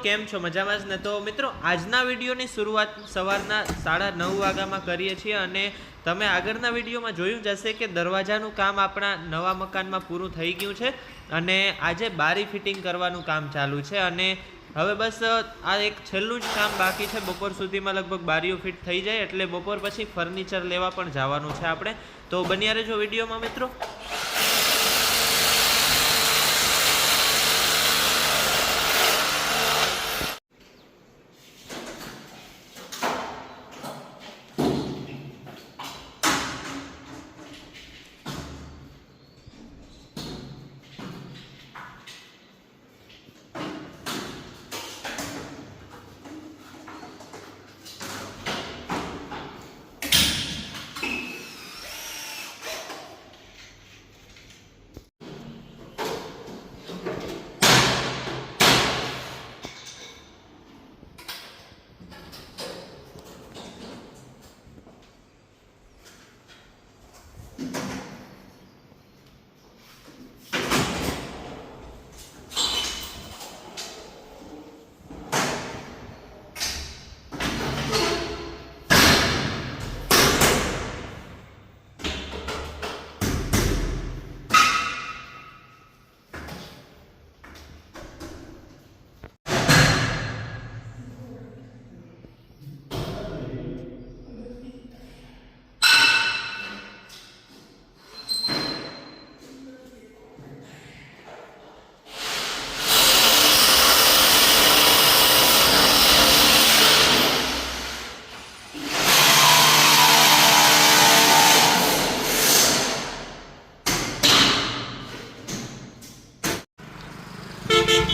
કેમ છો? મજામાં જ ને? તો મિત્રો આજના વિડીયોની શરૂઆત સવારના 9:30 વાગ્યામાં કરીએ છીએ અને તમે આગળના વિડીયોમાં જોયું જ હશે કે દરવાજાનું કામ આપણા નવા મકાનમાં પૂરું થઈ ગયું છે અને આજે બારી ફિટિંગ કરવાનું કામ ચાલુ છે અને હવે બસ આ એક છેલ્લું જ કામ બાકી છે। બપોર સુધીમાં લગભગ બારીઓ ફિટ થઈ જાય એટલે બપોર પછી ફર્નિચર લેવા પણ જવાનું છે આપણે। તો બન્યા રહેજો વિડીયોમાં મિત્રો।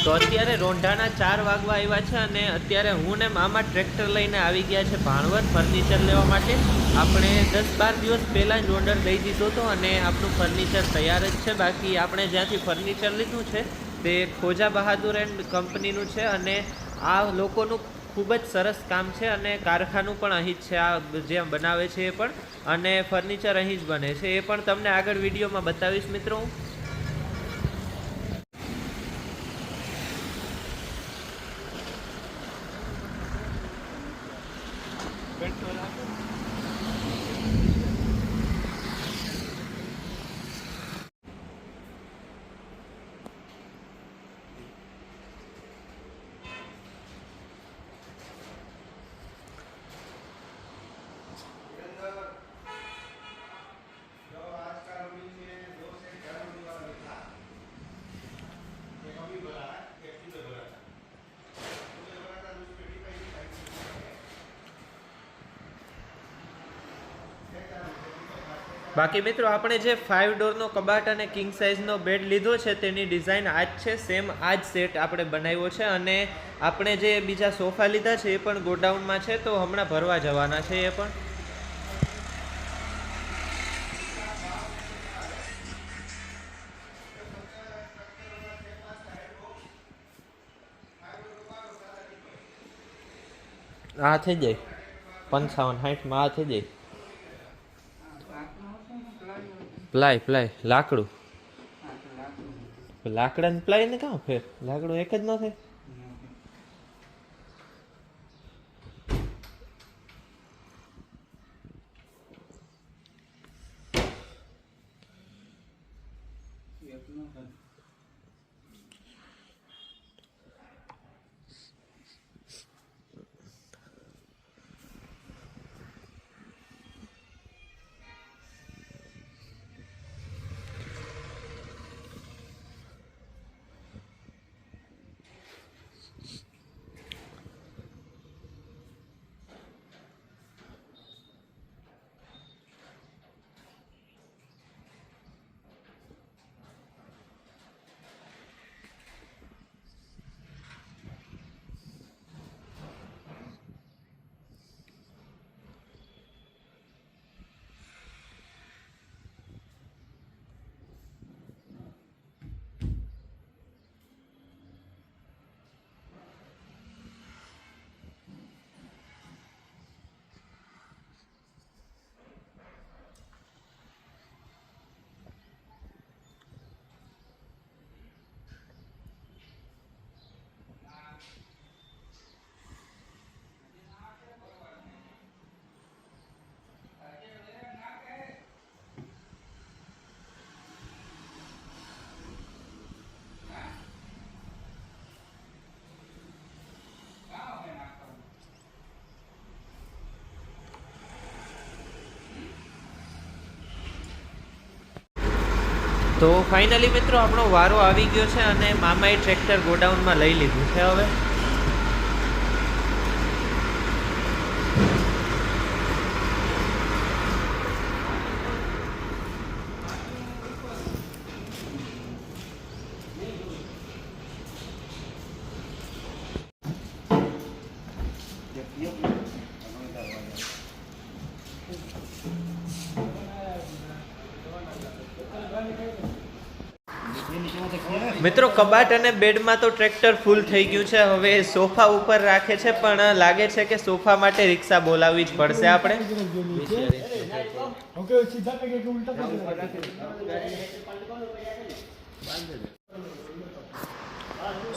તો અત્યારે રોંઢાના 4 વાગવા આવ્યા છે અને અત્યારે હું ને મામા ટ્રેક્ટર લઈને આવી ગયા છે ભાણવર ફર્નિચર લેવા માટે। આપણે 10-12 દિવસ પહેલાં જ ઓર્ડર દઈ દીધો હતો અને આપણું ફર્નિચર તૈયાર જ છે। બાકી આપણે જ્યાંથી ફર્નિચર લીધું છે તે ખોજા બહાદુર એન્ડ કંપનીનું છે અને આ લોકોનું ખૂબ જ સરસ કામ છે અને કારખાનું પણ અહીં જ છે। આ જે બનાવે છે એ પણ અને ફર્નિચર અહીં જ બને છે એ પણ તમને આગળ વિડીયોમાં બતાવીશ મિત્રો હું। બાકી મિત્રો આપણે જે 5 ડોરનો કબાટ અને કિંગ સાઇઝનો બેડ લીધો છે તેની ડિઝાઇન આ જ છે। સેમ આ જ સેટ આપણે બનાવ્યો છે અને આપણે જે બીજા સોફા લીધા છે એ પણ ગોડાઉનમાં છે તો હમણાં ભરવા જવાના છે એ પણ। આ થઈ જાય 55-60 આ થઈ જાય। પ્લાય લાકડું લાકડા ને પ્લાય ને કાં ફેર લાકડું એક જ ન થાય। તો ફાઇનલી મિત્રો આપણો વારો આવી ગયો છે અને મામાએ ટ્રેક્ટર ગોડાઉનમાં લઈ લીધું છે હવે. મિત્રો કબાટ અને બેડમાં તો ટ્રેક્ટર ફૂલ થઈ ગયું છે. હવે સોફા ઉપર રાખે છે, પણ લાગે છે કે સોફા માટે રિક્ષા બોલાવવી જ પડશે આપણે.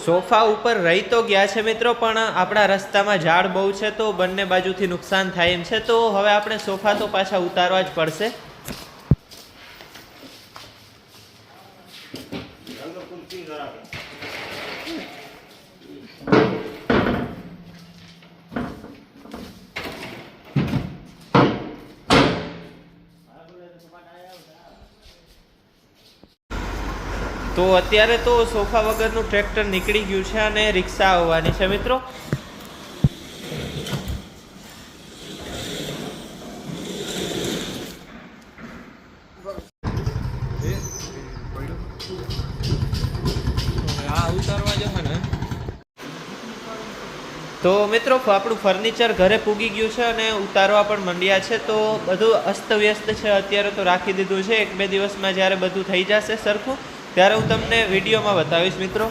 સોફા ઉપર રહી તો ગયા છે મિત્રો, પણ આપણા રસ્તામાં ઝાડ બહુ છે તો બંને બાજુથી નુકસાન થાય એમ છે. તો હવે આપણે સોફા તો પાછા ઉતારવા જ પડશે. તો અત્યારે તો સોફા વગરનું ટ્રેક્ટર નીકળી ગયું છે અને રિક્ષા આવવાની છે મિત્રો. તો મિત્રો આપણું ફર્નિચર ઘરે પૂગી ગયું છે અને ઉતારવા પણ માંડ્યા છે. તો બધું અસ્તવ્યસ્ત છે અત્યારે, તો રાખી દીધું છે. 1-2 દિવસમાં જ્યારે બધું થઈ જશે સરખું ત્યારે હું તમને વિડીયોમાં બતાવીશ મિત્રો.